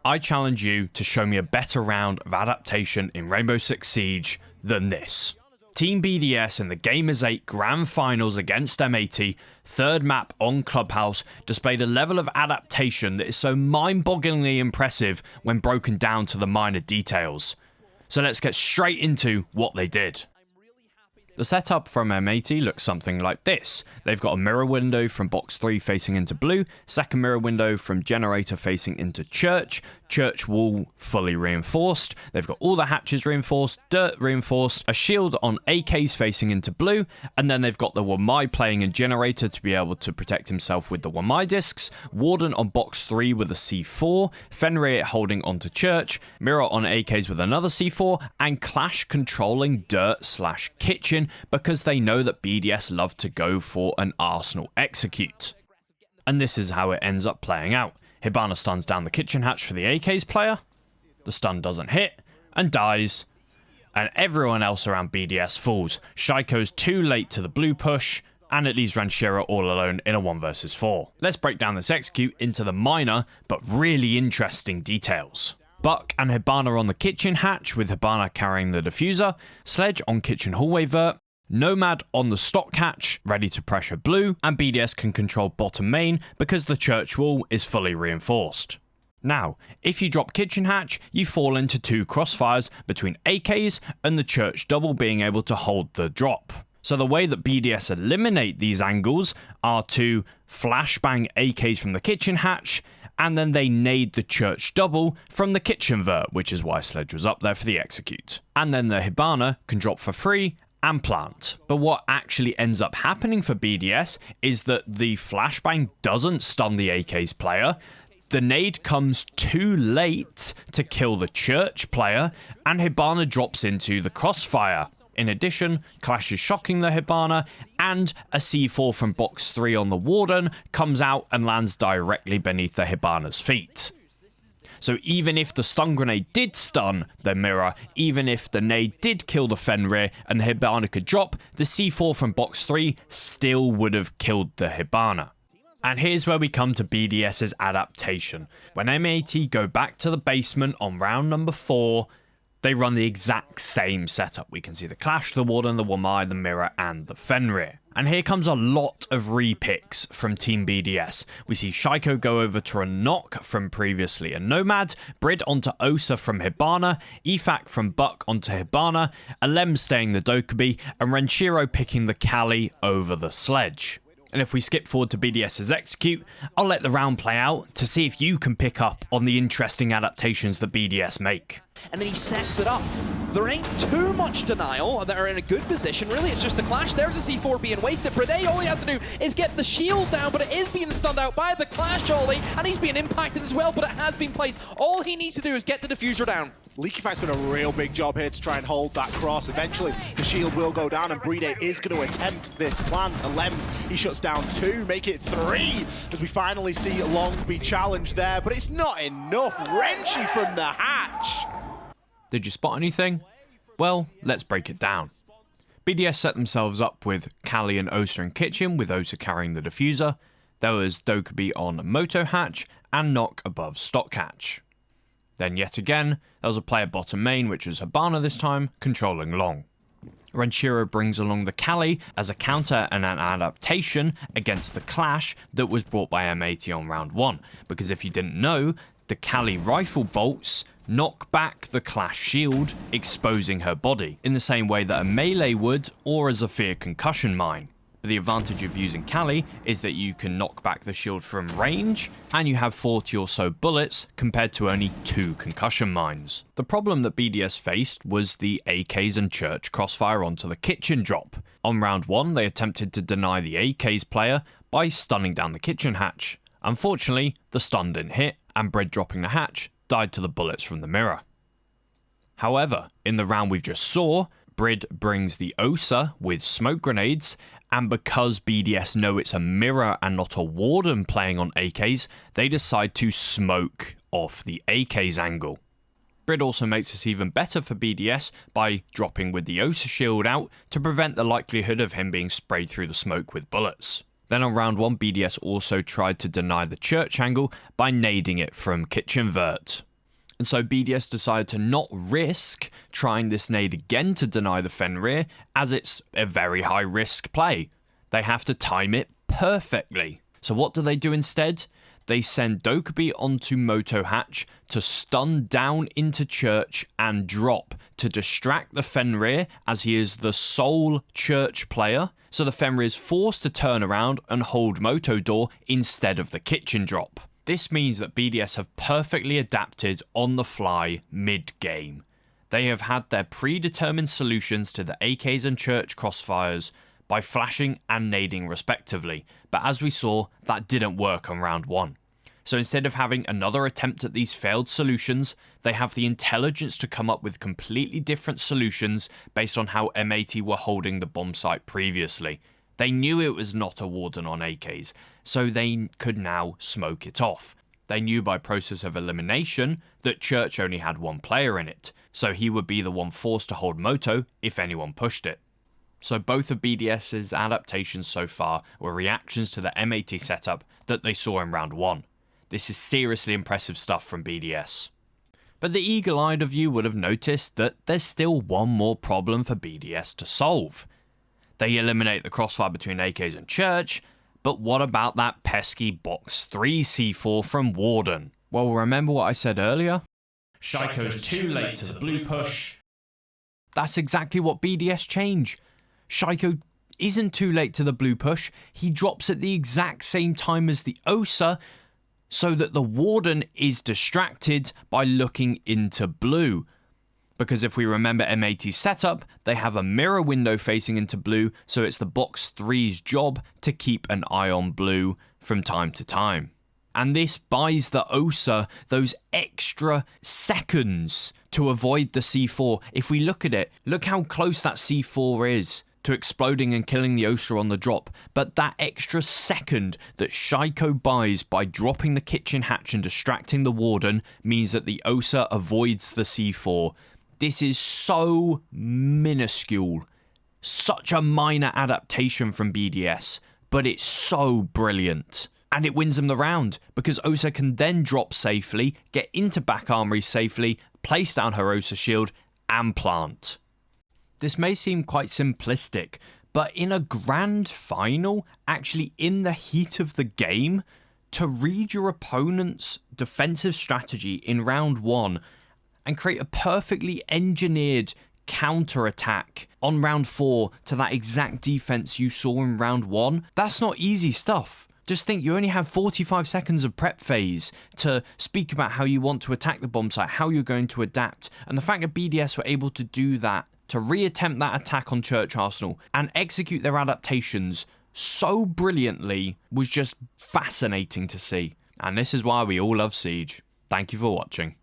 I challenge you to show me a better round of adaptation in Rainbow Six Siege than this. Team BDS in the Gamers 8 Grand Finals against M80, third map on Clubhouse, displayed a level of adaptation that is so mind-bogglingly impressive when broken down to the minor details. So let's get straight into what they did. The setup from M80 looks something like this. They've got a mirror window from box 3 facing into blue, second mirror window from generator facing into church wall fully reinforced, they've got all the hatches reinforced, dirt reinforced, a shield on AKs facing into blue, and then they've got the Wamai playing in generator to be able to protect himself with the Wamai discs, Warden on box 3 with a C4, Fenrir holding onto church, mirror on AKs with another C4, and Clash controlling dirt/kitchen because they know that BDS love to go for an Arsenal execute. And this is how it ends up playing out. Hibana stuns down the kitchen hatch for the AK's player, the stun doesn't hit, and dies, and everyone else around BDS falls. Shaiko's too late to the blue push, and it leaves Ranchero all alone in a 1 vs 4. Let's break down this execute into the minor, but really interesting details. Buck and Hibana on the kitchen hatch, with Hibana carrying the diffuser, Sledge on kitchen hallway vert, Nomad on the stock hatch, ready to pressure blue, and BDS can control bottom main because the church wall is fully reinforced. Now, if you drop kitchen hatch, you fall into 2 crossfires between AKs and the church double being able to hold the drop. So the way that BDS eliminate these angles are to flashbang AKs from the kitchen hatch, and then they nade the church double from the kitchen vert, which is why Sledge was up there for the execute. And then the Hibana can drop for free and plant. But what actually ends up happening for BDS is that the flashbang doesn't stun the AK's player, the nade comes too late to kill the church player, and Hibana drops into the crossfire. In addition, Clash is shocking the Hibana, and a C4 from box 3 on the Warden comes out and lands directly beneath the Hibana's feet. So even if the stun grenade did stun the mirror, even if the nade did kill the Fenrir and the Hibana could drop, the C4 from box 3 still would have killed the Hibana. And here's where we come to BDS's adaptation. When M80 go back to the basement on round number 4, they run the exact same setup. We can see the Clash, the Warden, the Wamai, the Mirror, and the Fenrir. And here comes a lot of repicks from Team BDS. We see Shaiko go over to a Knock from previously a Nomad, Brid onto Osa from Hibana, Efak from Buck onto Hibana, Alem staying the Dokkaebi, and Ranchero picking the Kali over the Sledge. And if we skip forward to BDS's execute, I'll let the round play out to see if you can pick up on the interesting adaptations that BDS make. And then he sets it up. There ain't too much denial, and they're in a good position. Really, it's just a Clash. There's a C4 being wasted. Brede, all he has to do is get the shield down, but it is being stunned out by the Clash Ollie, and he's being impacted as well, but it has been placed. All he needs to do is get the diffuser down. Leakyfy's done a real big job here to try and hold that cross. Eventually, the shield will go down, and Brede is going to attempt this plant. Lems, he shuts down 2, make it 3, as we finally see Long be challenged there, but it's not enough. Renchi from the hatch. Did you spot anything? Well, let's break it down. BDS set themselves up with Kali and Osa in kitchen, with Osa carrying the diffuser. There was Dokkaebi on Moto hatch, and Knock above stock hatch. Then yet again, there was a player bottom main, which was Hibana this time, controlling Long. Ranchero brings along the Kali as a counter and an adaptation against the Clash that was brought by M80 on round 1, because if you didn't know, the Kali rifle bolts knock back the Clash shield, exposing her body, in the same way that a melee would, or a Zephyr concussion mine. But the advantage of using Kali is that you can knock back the shield from range, and you have 40 or so bullets compared to only 2 concussion mines. The problem that BDS faced was the AKs and Church crossfire onto the kitchen drop. On round 1, they attempted to deny the AK's player by stunning down the kitchen hatch. Unfortunately, the stun didn't hit, and Brid dropping the hatch died to the bullets from the mirror. However, in the round we've just saw, Brid brings the Osa with smoke grenades, and because BDS know it's a mirror and not a Warden playing on AKs, they decide to smoke off the AK's angle. Brid also makes this even better for BDS by dropping with the Osa shield out to prevent the likelihood of him being sprayed through the smoke with bullets. Then on round 1, BDS also tried to deny the Church angle by nading it from kitchen vert. And so BDS decided to not risk trying this nade again to deny the Fenrir, as it's a very high risk play. They have to time it perfectly. So what do they do instead? They send Dokkaebi onto Moto Hatch to stun down into Church and drop to distract the Fenrir, as he is the sole Church player. So the Fenrir is forced to turn around and hold Moto door instead of the kitchen drop. This means that BDS have perfectly adapted on the fly mid-game. They have had their predetermined solutions to the AKs and Church crossfires by flashing and nading respectively, but as we saw, that didn't work on round 1. So instead of having another attempt at these failed solutions, they have the intelligence to come up with completely different solutions based on how M80 were holding the bomb site previously. They knew it was not a Warden on AKs, so they could now smoke it off. They knew by process of elimination that Church only had one player in it, so he would be the one forced to hold Moto if anyone pushed it. So both of BDS's adaptations so far were reactions to the M80 setup that they saw in round 1. This is seriously impressive stuff from BDS. But the eagle-eyed of you would have noticed that there's still one more problem for BDS to solve. They eliminate the crossfire between AKs and Church, but what about that pesky box 3 C4 from Warden? Well, remember what I said earlier? Shaiko's too late to the blue push. That's exactly what BDS change. Shaiko isn't too late to the blue push. He drops at the exact same time as the Osa, so that the Warden is distracted by looking into blue. Because if we remember M80's setup, they have a mirror window facing into blue, so it's the box 3's job to keep an eye on blue from time to time. And this buys the Osa those extra seconds to avoid the C4. If we look at it, look how close that C4 is to exploding and killing the Osa on the drop, but that extra second that Shaiko buys by dropping the kitchen hatch and distracting the Warden means that the Osa avoids the C4. This is so minuscule, such a minor adaptation from BDS, but it's so brilliant. And it wins them the round, because Osa can then drop safely, get into back armory safely, place down her Osa shield, and plant. This may seem quite simplistic, but in a grand final, actually in the heat of the game, to read your opponent's defensive strategy in round 1 and create a perfectly engineered counter-attack on round 4 to that exact defense you saw in round 1, that's not easy stuff. Just think, you only have 45 seconds of prep phase to speak about how you want to attack the bomb site, how you're going to adapt, and the fact that BDS were able to do that, to reattempt that attack on Church Arsenal and execute their adaptations so brilliantly, was just fascinating to see. And this is why we all love Siege. Thank you for watching.